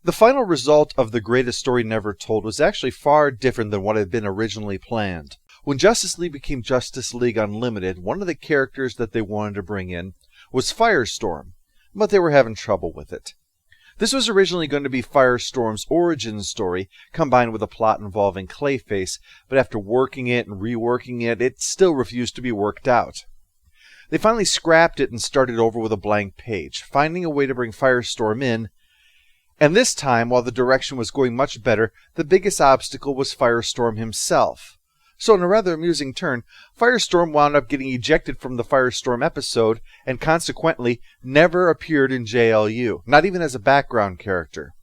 The final result of The Greatest Story Never Told was actually far different than what had been originally planned. When Justice League became Justice League Unlimited, one of the characters that they wanted to bring in was Firestorm, but they were having trouble with it. This was originally going to be Firestorm's origin story, combined with a plot involving Clayface, but after working it and reworking it, it still refused to be worked out. They finally scrapped it and started over with a blank page, finding a way to bring Firestorm in, and this time, while the direction was going much better, the biggest obstacle was Firestorm himself. So in a rather amusing turn, Firestorm wound up getting ejected from the Firestorm episode and consequently never appeared in JLU, not even as a background character.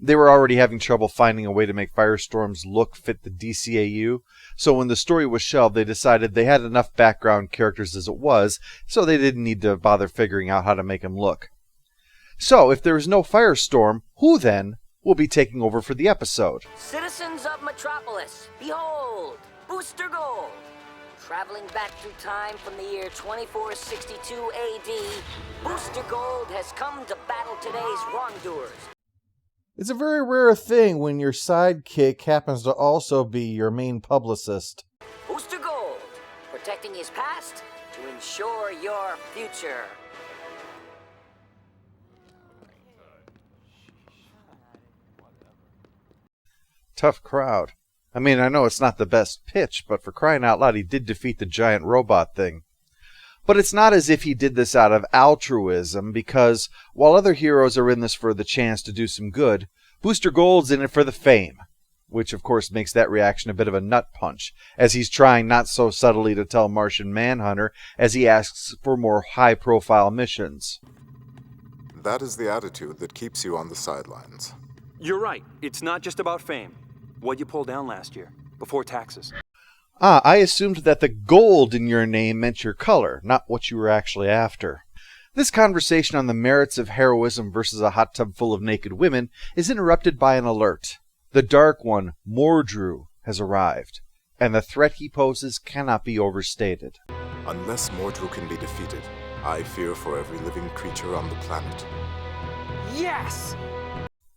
They were already having trouble finding a way to make Firestorm's look fit the DCAU, so when the story was shelved they decided they had enough background characters as it was, so they didn't need to bother figuring out how to make him look. So if there is no Firestorm, who then will be taking over for the episode? Citizens of Metropolis, behold! Booster Gold! Traveling back through time from the year 2462 AD, Booster Gold has come to battle today's wrongdoers. It's a very rare thing when your sidekick happens to also be your main publicist. Booster Gold, protecting his past to ensure your future. Tough crowd. I mean, I know it's not the best pitch, but for crying out loud, he did defeat the giant robot thing. But it's not as if he did this out of altruism, because while other heroes are in this for the chance to do some good, Booster Gold's in it for the fame, which of course makes that reaction a bit of a nut punch, as he's trying not so subtly to tell Martian Manhunter as he asks for more high-profile missions. That is the attitude that keeps you on the sidelines. You're right. It's not just about fame. What'd you pull down last year, before taxes? I assumed that the gold in your name meant your color, not what you were actually after. This conversation on the merits of heroism versus a hot tub full of naked women is interrupted by an alert. The Dark One, Mordru, has arrived, and the threat he poses cannot be overstated. Unless Mordru can be defeated, I fear for every living creature on the planet. Yes!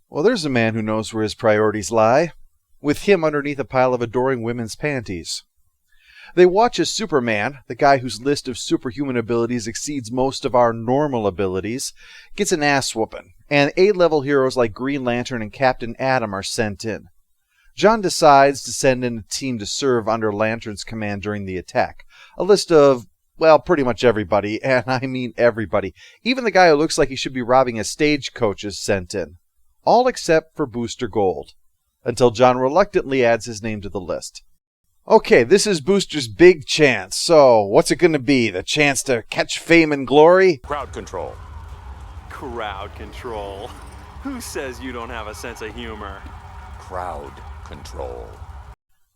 Well, there's a man who knows where his priorities lie, with him underneath a pile of adoring women's panties. They watch as Superman, the guy whose list of superhuman abilities exceeds most of our normal abilities, gets an ass-whooping, and A-level heroes like Green Lantern and Captain Atom are sent in. John decides to send in a team to serve under Lantern's command during the attack. A list of, well, pretty much everybody, and I mean everybody. Even the guy who looks like he should be robbing a stagecoach is sent in. All except for Booster Gold, until John reluctantly adds his name to the list. Okay, this is Booster's big chance, so what's it going to be? The chance to catch fame and glory? Crowd control. Crowd control. Who says you don't have a sense of humor? Crowd control.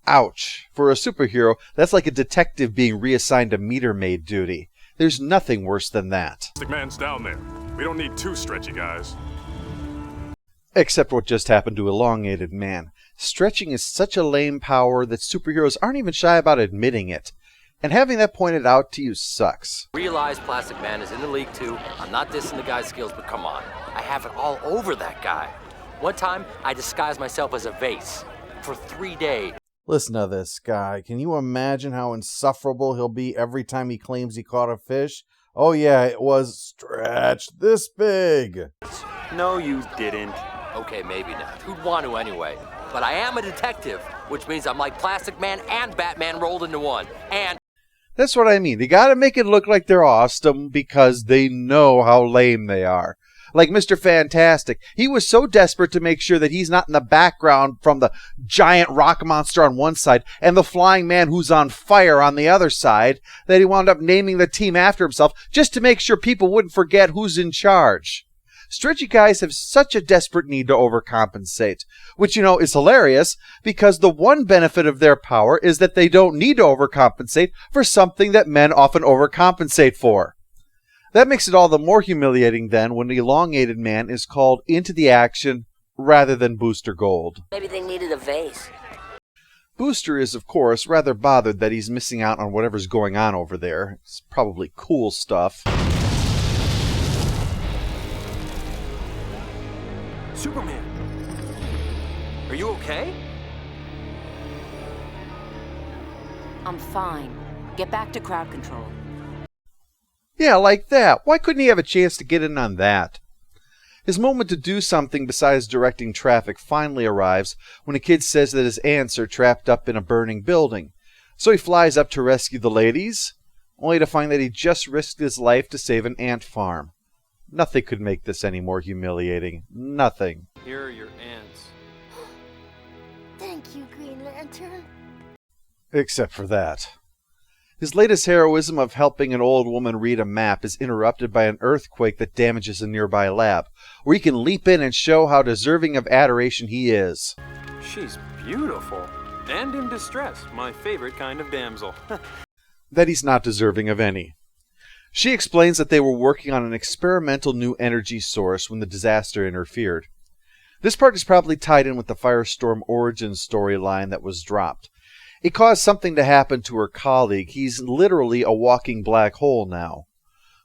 Ouch. For a superhero, that's like a detective being reassigned to meter maid duty. There's nothing worse than that. The man's down there. We don't need two stretchy guys. Except what just happened to Elongated Man. Stretching is such a lame power that superheroes aren't even shy about admitting it. And having that pointed out to you sucks. Realize Plastic Man is in the league too. I'm not dissing the guy's skills, but come on. I have it all over that guy. One time, I disguised myself as a vase for 3 days. Listen to this guy. Can you imagine how insufferable he'll be every time he claims he caught a fish? Oh yeah, it was stretched this big. No, you didn't. Okay, maybe not. Who'd want to anyway? But I am a detective, which means I'm like Plastic Man and Batman rolled into one. And that's what I mean. They gotta make it look like they're awesome because they know how lame they are. Like Mr. Fantastic. He was so desperate to make sure that he's not in the background from the giant rock monster on one side and the flying man who's on fire on the other side that he wound up naming the team after himself just to make sure people wouldn't forget who's in charge. Stretchy guys have such a desperate need to overcompensate, which, you know, is hilarious because the one benefit of their power is that they don't need to overcompensate for something that men often overcompensate for. That makes it all the more humiliating then when the Elongated Man is called into the action rather than Booster Gold. Maybe they needed a vase. Booster is, of course, rather bothered that he's missing out on whatever's going on over there. It's probably cool stuff. Superman! Are you okay? I'm fine. Get back to crowd control. Yeah, like that. Why couldn't he have a chance to get in on that? His moment to do something besides directing traffic finally arrives when a kid says that his aunts are trapped up in a burning building. So he flies up to rescue the ladies, only to find that he just risked his life to save an ant farm. Nothing could make this any more humiliating. Nothing. Here are your ants. Thank you, Green Lantern. Except for that. His latest heroism of helping an old woman read a map is interrupted by an earthquake that damages a nearby lab, where he can leap in and show how deserving of adoration he is. She's beautiful. And in distress, my favorite kind of damsel. That he's not deserving of any. She explains that they were working on an experimental new energy source when the disaster interfered. This part is probably tied in with the Firestorm origin storyline that was dropped. It caused something to happen to her colleague. He's literally a walking black hole now.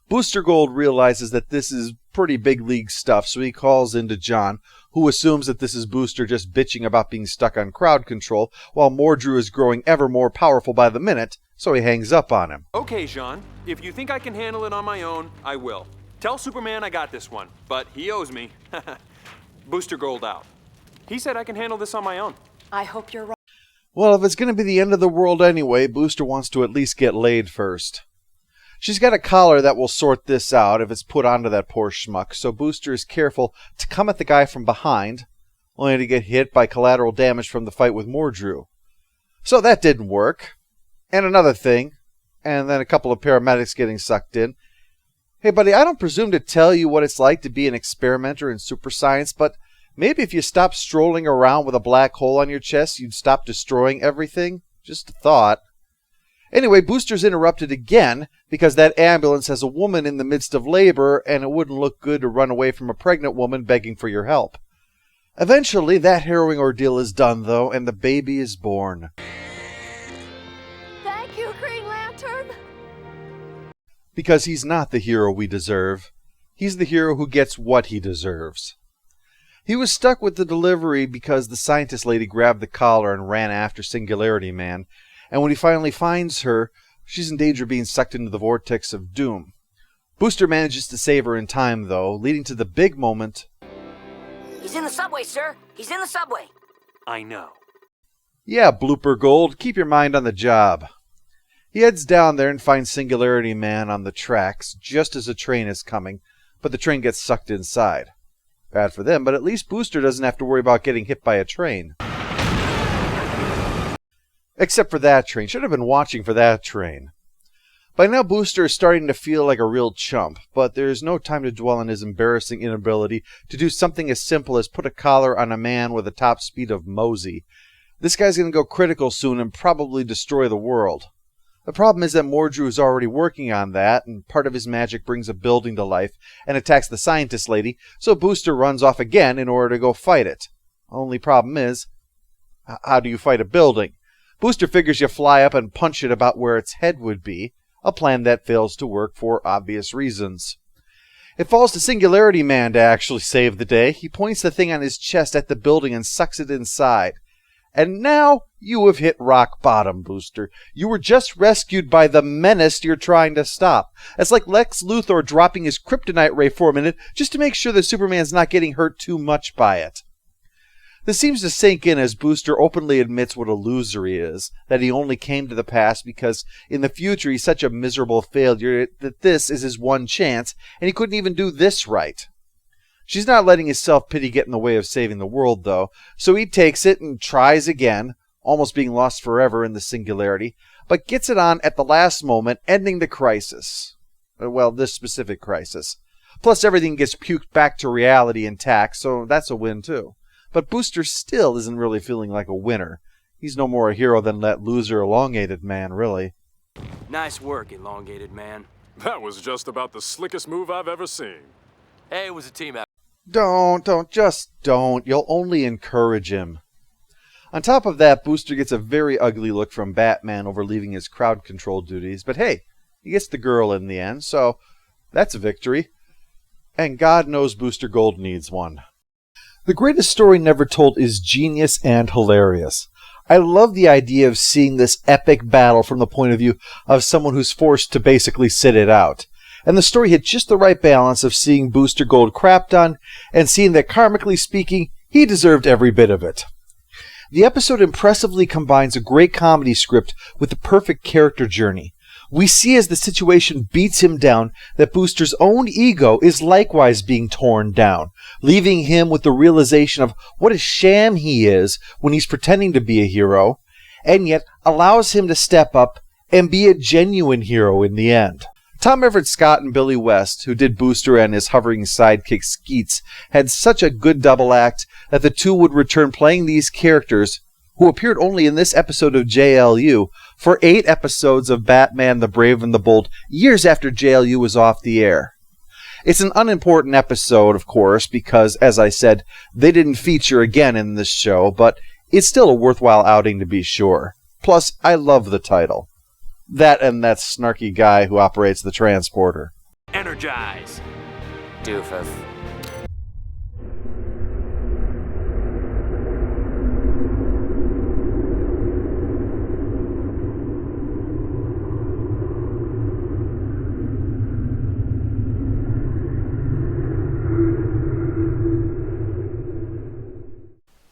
Booster Gold realizes that this is pretty big league stuff, so he calls into John, who assumes that this is Booster just bitching about being stuck on crowd control, while Mordru is growing ever more powerful by the minute, so he hangs up on him. Okay, Jean. If you think I can handle it on my own, I will. Tell Superman I got this one, but he owes me. Booster Gold out. He said I can handle this on my own. I hope you're right. Well, if it's going to be the end of the world anyway, Booster wants to at least get laid first. She's got a collar that will sort this out if it's put onto that poor schmuck, so Booster is careful to come at the guy from behind, only to get hit by collateral damage from the fight with Mordru. So that didn't work. And another thing, and then a couple of paramedics getting sucked in. Hey buddy, I don't presume to tell you what it's like to be an experimenter in super science, but maybe if you stopped strolling around with a black hole on your chest, you'd stop destroying everything? Just a thought. Anyway, Booster's interrupted again because that ambulance has a woman in the midst of labor, and it wouldn't look good to run away from a pregnant woman begging for your help. Eventually, that harrowing ordeal is done, though, and the baby is born. Thank you, Green Lantern. Because he's not the hero we deserve. He's the hero who gets what he deserves. He was stuck with the delivery because the scientist lady grabbed the collar and ran after Singularity Man, and when he finally finds her, she's in danger of being sucked into the vortex of doom. Booster manages to save her in time, though, leading to the big moment. He's in the subway, sir. He's in the subway. I know. Yeah, Blooper Gold, keep your mind on the job. He heads down there and finds Singularity Man on the tracks just as a train is coming, but the train gets sucked inside. Bad for them, but at least Booster doesn't have to worry about getting hit by a train. Except for that train. Should have been watching for that train. By now, Booster is starting to feel like a real chump, but there is no time to dwell on his embarrassing inability to do something as simple as put a collar on a man with a top speed of Mosey. This guy's going to go critical soon and probably destroy the world. The problem is that Mordru is already working on that, and part of his magic brings a building to life and attacks the scientist lady, so Booster runs off again in order to go fight it. Only problem is, how do you fight a building? Booster figures you fly up and punch it about where its head would be, a plan that fails to work for obvious reasons. It falls to Singularity Man to actually save the day. He points the thing on his chest at the building and sucks it inside. And now you have hit rock bottom, Booster. You were just rescued by the menace you're trying to stop. It's like Lex Luthor dropping his kryptonite ray for a minute just to make sure that Superman's not getting hurt too much by it. This seems to sink in as Booster openly admits what a loser he is, that he only came to the past because in the future he's such a miserable failure that this is his one chance, and he couldn't even do this right. She's not letting his self-pity get in the way of saving the world, though, so he takes it and tries again, almost being lost forever in the Singularity, but gets it on at the last moment, ending the crisis. Well, this specific crisis. Plus everything gets puked back to reality intact, so that's a win too. But Booster still isn't really feeling like a winner. He's no more a hero than that loser Elongated Man, really. Nice work, Elongated Man. That was just about the slickest move I've ever seen. Hey, it was a team effort. Just don't. You'll only encourage him. On top of that, Booster gets a very ugly look from Batman over leaving his crowd control duties. But hey, he gets the girl in the end, so that's a victory. And God knows Booster Gold needs one. The Greatest Story Never Told is genius and hilarious. I love the idea of seeing this epic battle from the point of view of someone who's forced to basically sit it out. And the story hit just the right balance of seeing Booster Gold crapped on and seeing that, karmically speaking, he deserved every bit of it. The episode impressively combines a great comedy script with the perfect character journey. We see as the situation beats him down that Booster's own ego is likewise being torn down, leaving him with the realization of what a sham he is when he's pretending to be a hero, and yet allows him to step up and be a genuine hero in the end. Tom Everett Scott and Billy West, who did Booster and his hovering sidekick Skeets, had such a good double act that the two would return playing these characters, who appeared only in this episode of JLU, for 8 episodes of Batman the Brave and the Bold, years after JLU was off the air. It's an unimportant episode, of course, because, as I said, they didn't feature again in this show, but it's still a worthwhile outing to be sure. Plus, I love the title. That and that snarky guy who operates the transporter. Energize! Doofus.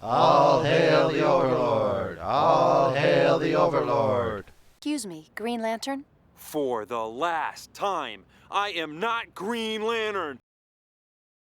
All hail the Overlord! All hail the Overlord! Excuse me, Green Lantern? For the last time, I am not Green Lantern.